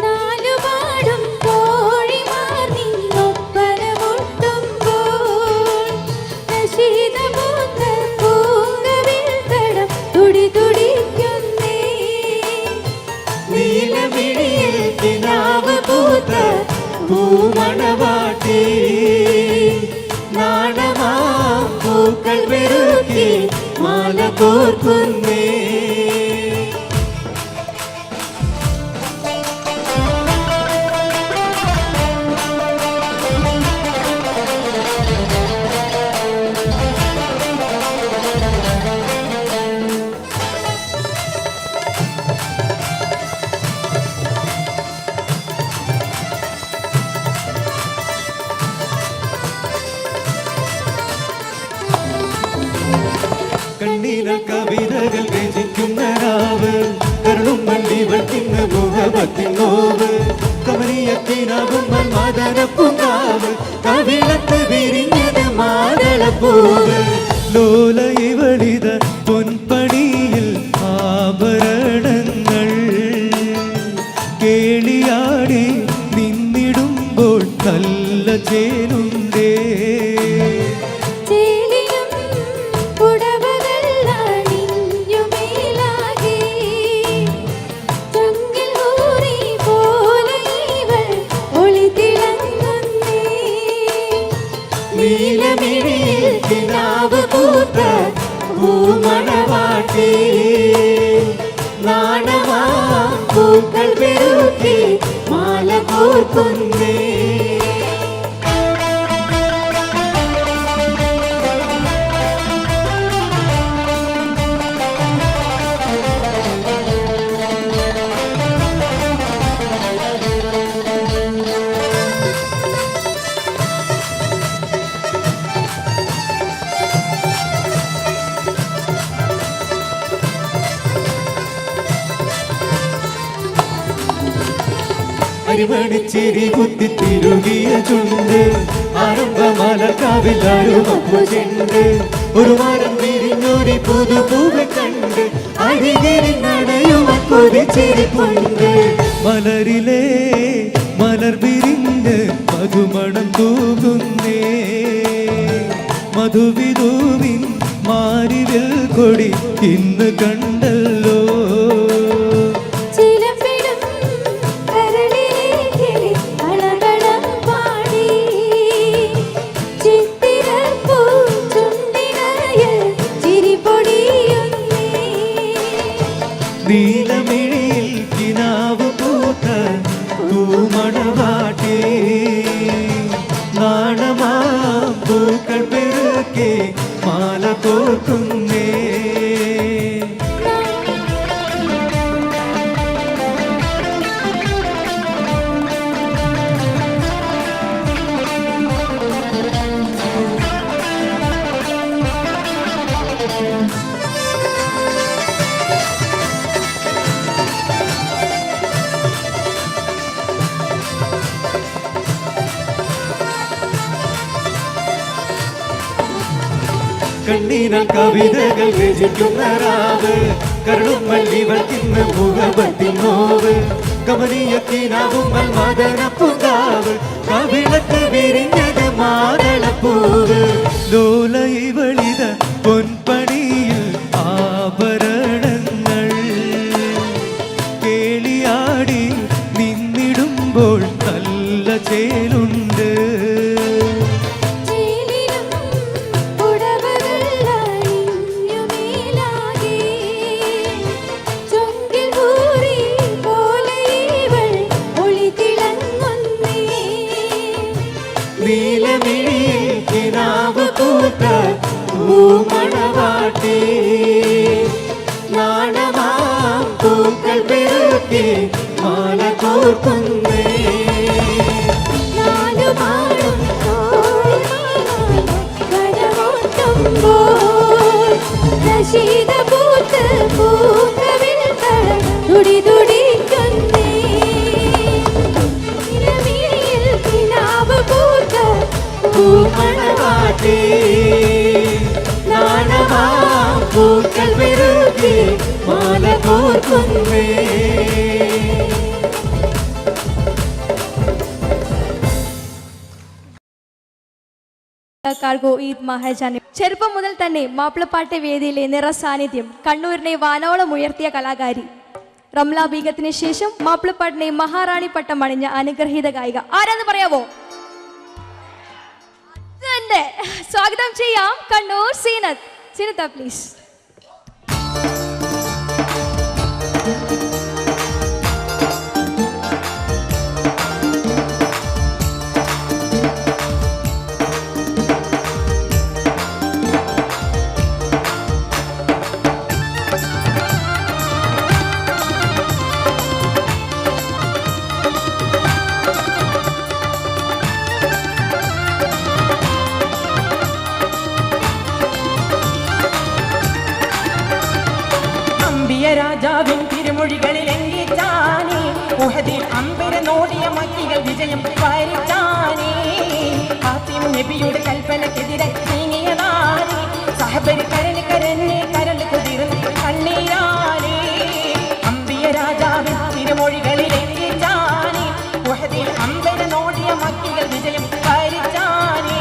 നാലുപാടും കോഴിമാർ നിന്നൊപ്പന മുട്ടുമ്പോൾ നശീതമൂത്ത പൂങ്കവിൽ തടം തുടി തുടിക്കുന്നേ നീലമിഴിയിൽ കിനാവ് പൂത്ത പൂമണവാട്ടി നാണമാ പൂക്കൾ പെറുക്കി മാല കോർക്കുന്നേ കണ്ണീരൽ കവിതകൾ രചിക്കുന്ന രാവ് കരുളും മല്ലിവൾക്കിന്ന് മുഖപത്തിൻ നോവ് കമനീയത്തിനാകും മന്മദനപ്പൂങ്കാവ് കവിളത്ത് വിരിഞ്ഞത് മാതളപ്പൂവ് ലോല ഇവളിത പൊൻപണിയിൽ ആഭരണങ്ങൾ കേളിയാടി നിന്നിടുമ്പോൾ നല്ല ചേലുണ്ടേ ചേലിയും പുടവകൾ അണിഞ്ഞുമേലാകെ ചൊങ്കിൽ ഊറി പോലെ ഇവൾ ഒളിതിളങ്ങുന്നേ നീലമിഴിയിൽ കിനാവ് പൂത്ത പൂമണവാട്ടി നാണമാ പൂക്കൾ പെറുക്കി മാല കോർക്കുന്നേ അരിമണിച്ചിരി കുത്തി തിരുകിയ ചുണ്ട് ആരംഭമലക്കാവിലാരുമപ്പു ചെണ്ട് ഒരു മരം വിരിഞ്ഞൊരു പുതുപൂവ് കണ്ട് അരികിരി നടയുമ കൊതിച്ചിരിപ്പുണ്ട് മലരിലെ മലർ വിരിഞ്ഞ് മധുമണം തൂകുന്നേ മധുവിധൂവിൻ മാരിവിൽ കൊടി ഇന്ന് കണ്ടല്ലോ ചിലപ്പിടും കരളിലേക്ക് അളകളം പാടി ചിത്തിരപ്പൂ ചുണ്ടിനയിൽ ചിരി പൊടിയുന്നേ നീലമിഴിയിൽ കിനാവ് പൂത്ത പൂമണവാട്ടി നാണമാ പൂക്കൾ പെറുക്കി മാല കോർക്കുന്നേ കണ്ണീരാൽ കവിതകൾ രചിക്കുന്ന രാവ് കരുളും മല്ലിവൾക്കിന്ന് മുഖപത്തിൽ നോവ് കമനീയത്തിനാവും മന്മദന പൂങ്കാവ് കവിളത്ത് വിരിഞ്ഞത് മാതളപ്പൂവ് ലോല ഇവളിത പൊൻപണിയിൽ ആഭരണങ്ങൾ കേളിയാടി നിന്നിടുമ്പോൾ നല്ല ചേലുണ്ട് മണവാട്ടി നാണമാം പൂക്കൾ പെരുക്കി മാല കോർക്കുന്നേ നാലുമാടും ശീത പൂത്ത് പൂക്കവിൽ തുടി തുടിക്കുന്നേ കിനാവ് പൂത്ത പൂമണവാട്ടി പൂക്കൾ പെരുക്കി മാല കോർക്കുന്നേ കാർഗോ ഈദ് മഹാജാനെ ചെറുപ്പം മുതൽ തന്നെ മാപ്പിളപ്പാട്ട് വേദിയിലെ നിറ സാന്നിധ്യം കണ്ണൂരിനെ വാനോളം ഉയർത്തിയ കലാകാരി റംല ബീഗത്തിന് ശേഷം മാപ്പിളപ്പാട്ടിനെ മഹാറാണി പട്ടം അണിഞ്ഞ അനുഗ്രഹീത ഗായിക ആരാന്ന് പറയാവോ? സ്വാഗതം ചെയ്യാം കണ്ണൂർ സീനത്ത്. സീനത്ത പ്ലീസ്. രാജാവിൻ തിരുമൊഴികളിൽ എങ്കിച്ചാനേ ഉഹദിൽ അമ്പര നോടിയ മക്കികൾ വിജയം വരിച്ചാനേ ഹാത്തിം നബിയുടെ കൽപ്പനക്കെതിരെ നീങ്ങിയതാനേ സഹബരി കരന് കരന്നെ കരൾ കുതിർന്ന് കണ്ണീരാനേ അമ്പിയ രാജാവിൻ തിരുമൊഴികളിൽ എങ്കിച്ചാനേ ഉഹദിൽ അമ്പര നോടിയ മക്കികൾ വിജയം വരിച്ചാനേ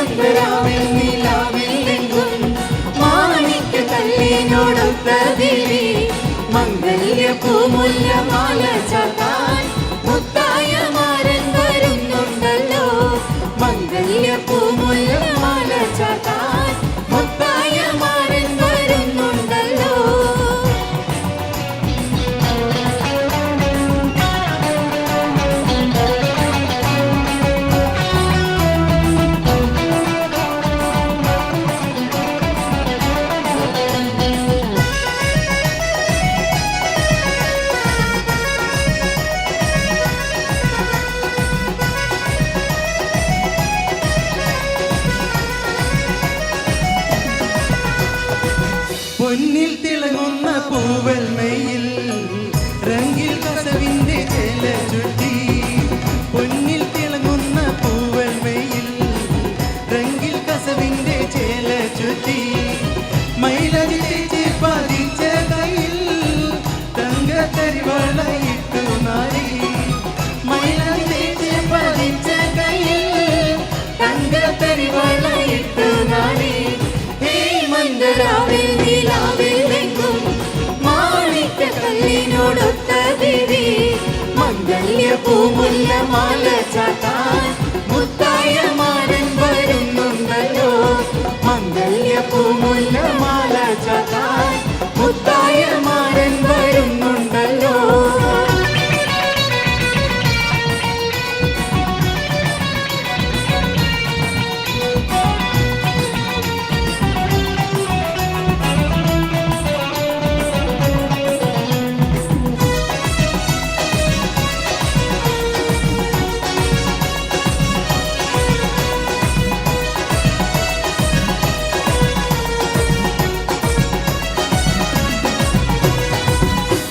മന്ദരാവിൽ നിലാവിൽ എങ്കും മാണിക്യ കല്ലിനോടൊത്ത ദേവി മംഗല്യപ്പൂമുല്ല മാല ചാർത്താൻ മുത്തായ മാരൻ വരുന്നുണ്ടല്ലോ മംഗല്യപ്പൂമുല്ല മാല ചാർത്താൻ മുത്തായ മാരൻ വരുന്നുണ്ടല്ലോ പൊന്നിൽ തിളങ്ങുന്ന പൂവൽമയിൽ രംഗിൽ കസവിന്റെ ചേല ചുറ്റി പൊന്നിൽ തിളങ്ങുന്ന പൂവൽമയിൽ രംഗിൽ കസവിന്റെ ചേല ചുറ്റി മൈലരി തേച്ച് പതിച്ച കയ്യിൽ തങ്കത്തരിവളയിട്ടു നാരി മൈലരി തേച്ച് പതിച്ച കയ്യിൽ തങ്കത്തരിവളയിട്ടു നാരി മന്ദരാവിൽ നിലാവിൽ എങ്കും മാണിക്യ കല്ലിനോടൊത്ത ദേവി മംഗല്യപ്പൂമുല്ല മാല ചാർത്താൻ മുത്തായ മാരൻ വരുന്നുണ്ടല്ലോ മംഗല്യപ്പൂമുല്ല മാല ചാർത്താൻ മുത്തായ മാരൻ വരുന്നുണ്ടല്ലോ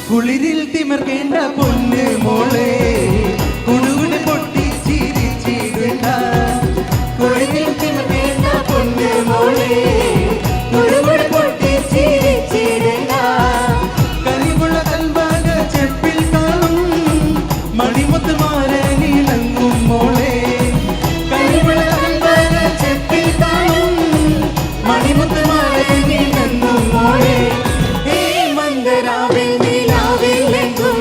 കുളിരിൽ തിമർക്കേണ്ട പൊന്ന് മോളെ കുടുകുട് പൊട്ടി ചിരിച്ചിടണ്ട കുളിരിൽ തിമർക്കേണ്ട പൊന്ന് മോളെ കുടുകുട് പൊട്ടി ചിരിച്ചിടണ്ട കരിമുള്ള കൽവാക ചെപ്പിൽ കാണും മണിമുത്ത് മാരനിളങ്ങും മോളെ കരിമുള്ള കൽവാക ചെപ്പിൽ കാണും മണിമുത്ത് മാരനിളങ്ങും മോളെ മന്ദരാവിൽ നിലാവിൽ എങ്കും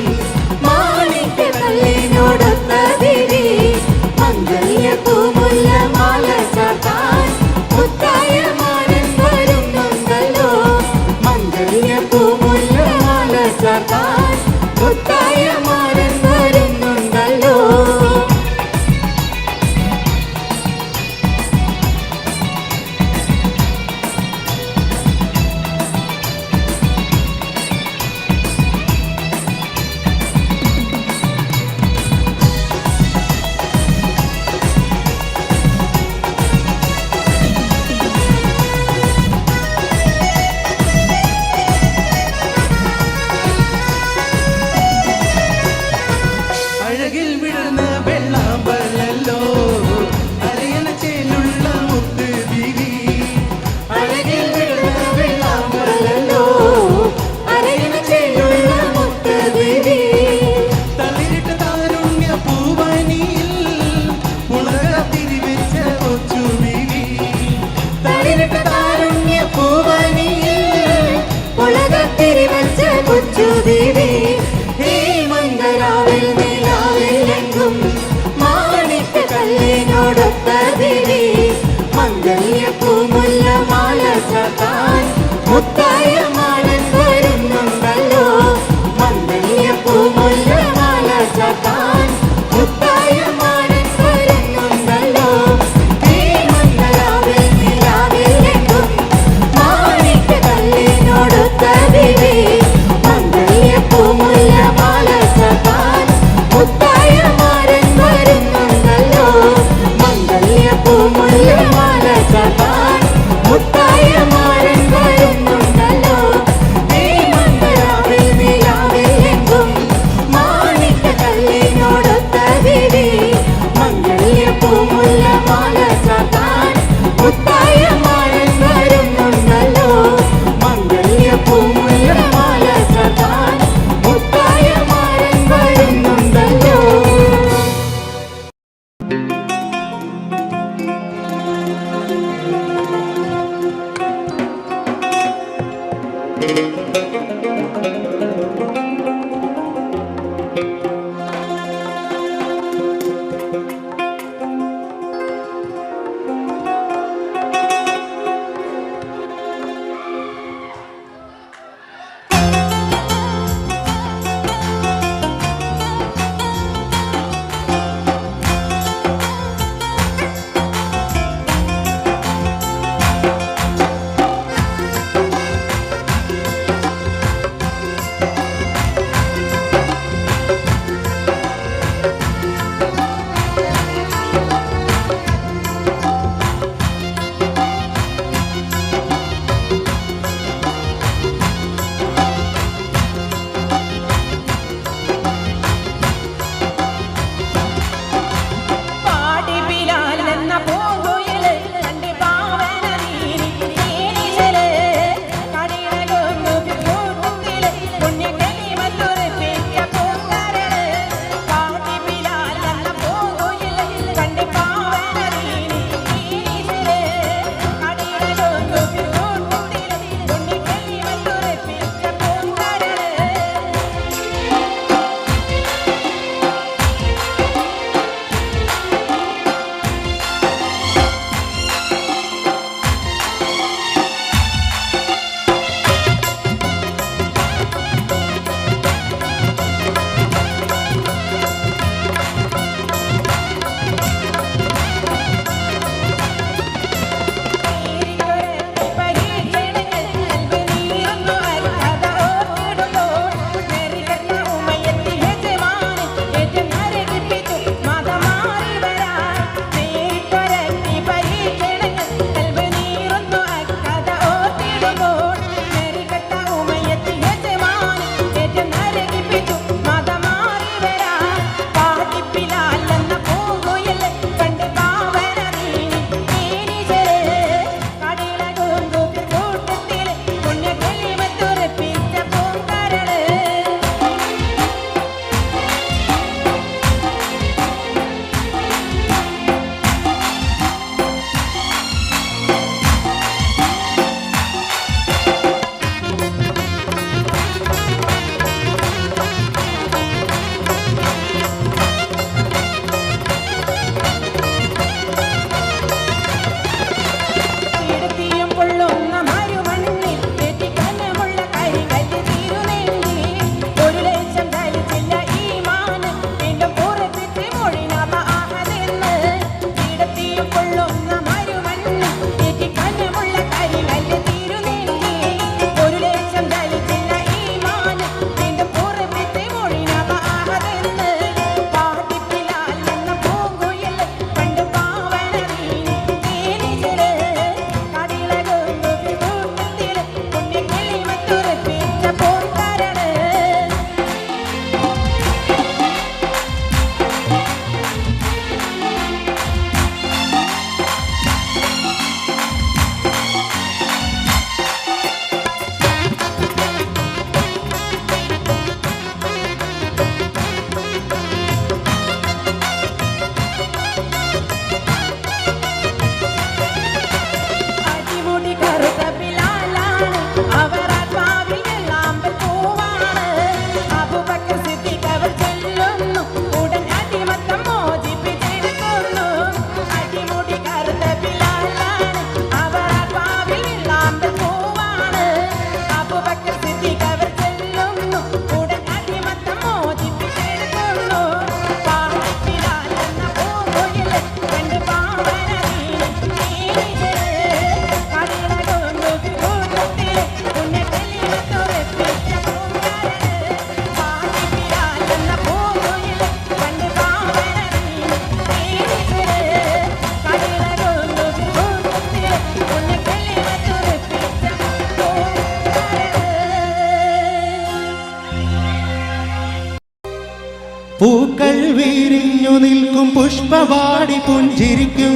പൂക്കൾ വിരിഞ്ഞു നിൽക്കും പുഷ്പവാടി പുഞ്ചിരിക്കും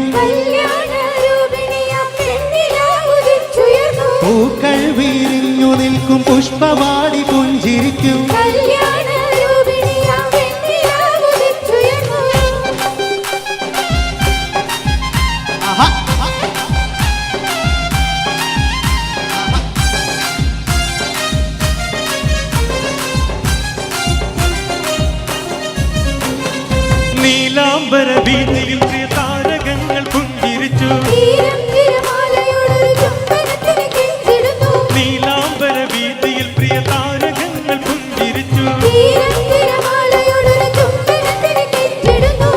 പൂക്കൾ വിരിഞ്ഞു നിൽക്കും പുഷ്പവാടി പുഞ്ചിരിക്കും വീതിയിൽ പ്രിയ താരകങ്ങൾ പുഞ്ചിരിച്ചു തീരം തിരമാലയോടൊരു ചുംബനത്തിന് കെഞ്ചിടുന്നു നീലാംബര വീതിയിൽ പ്രിയ താരകങ്ങൾ പുഞ്ചിരിച്ചു തീരം തിരമാലയോടൊരു ചുംബനത്തിന് കെഞ്ചിടുന്നു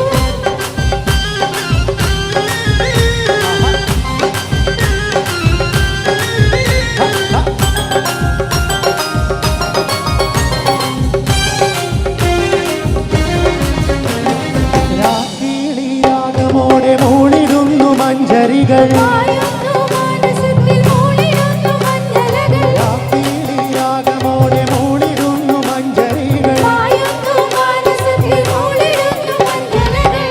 രാഗമോടെ മൂളിടുന്നു മഞ്ചരികൾ പായുന്നു മാനസത്തിൽ മൂളിടുന്നു മഞ്ഞലകൾ രാഗമോടെ മൂളിടുന്നു മഞ്ചരികൾ പായുന്നു മാനസത്തിൽ മൂളിടുന്നു മഞ്ഞലകൾ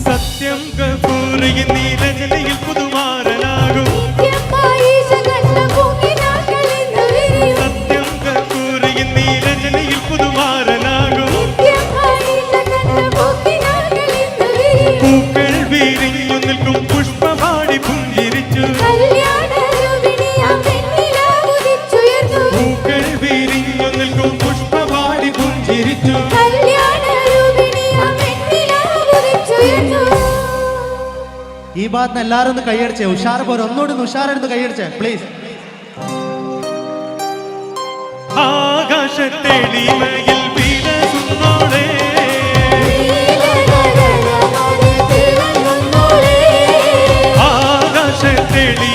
സത്യം കപൂരയിൽ നീലജലയിൽ പുതുമാരനാകും നിത്യമായിഷ കണ്ട പൂങ്കിനാക്കളെന്നു വിരിയും സത്യം കപൂരയിൽ നീലജലയിൽ പുതുമാരനാകും നിത്യമായിഷ കണ്ട പൂങ്കിനാക്കളെന്നു വിരിയും പൂക്കൾ വീരിഞ്ഞു നിൽക്കും പുഷ്പവാടി പുഞ്ചിരിച്ചു കല്യാണരൂപിണിയാം പെണ്ണിലാവുദിച്ചുയർന്നു പൂക്കൾ വീരിഞ്ഞു നിൽക്കും പുഷ്പവാടി പുഞ്ചിരിച്ചു കല്യാണരൂപിണിയാം പെണ്ണിലാവുദിച്ചുയർന്നു ഈ ഭാഗത്ത് എല്ലാവരും ഒന്ന് കൈയടിച്ചേ ഉഷാർ പോലെ ഒന്നുകൂടി ഉഷാറെടുത്ത് കൈയടിച്ചേ പ്ലീസ് ആകാശത്തെളിമയിൽ വിരസുന്നോളെ നീലഗഗനമതിൽ തിളങ്ങുന്നോളേ ആകാശത്തെളി